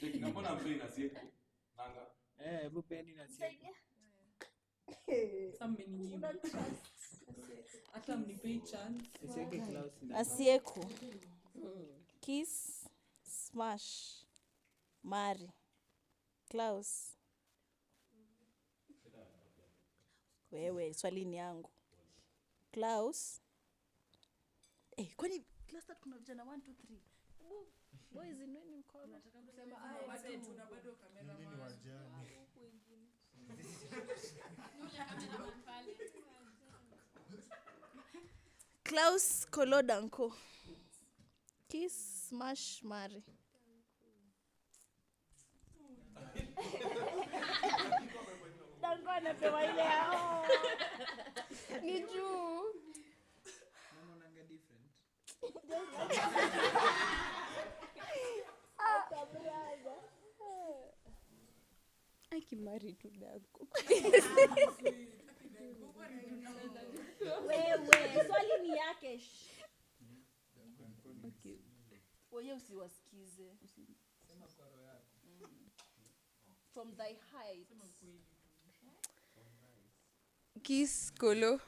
Mbona mpeni na sieko? Nanga. Hebu peni na sieko. Some many hata mnipei chance. Sieke Klaus. Asieko. Kiss, smash, marry. Klaus. Wewe, swali ni yangu. Klaus. Kwani class start kuna vijana 1 2 3. Boys inweni mkono. Nataka kusema bado tuna bado kamera nini wajani. Klaus Kolodanko. Kiss, smash, marry. Danko anapewa ile yao. Ni juu. Mama nanga different. Akimari tu Danko. Wewe, swali ni yake. Okay. Wewe usiwasikize. Sema kwa roho yako. From thy height. Kiss Kolo.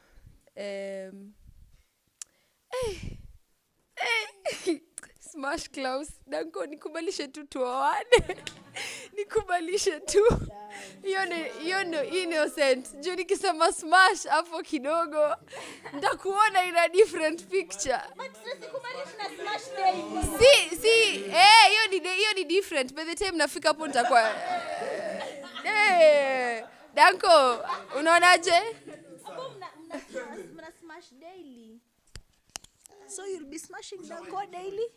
Smash Klaus. Danko nikubalishe tu tuoane. Nikubalishe tu. Hiyo no innocent. Juu nikisema smash hapo kidogo nitakuona in a different picture. But sisi kubali tuna smash daily. Hiyo ni different. By the time nafika hapo nitakuwa Danko, unaonaje? Hapo mna smash daily. So you'll be smashing Danko daily?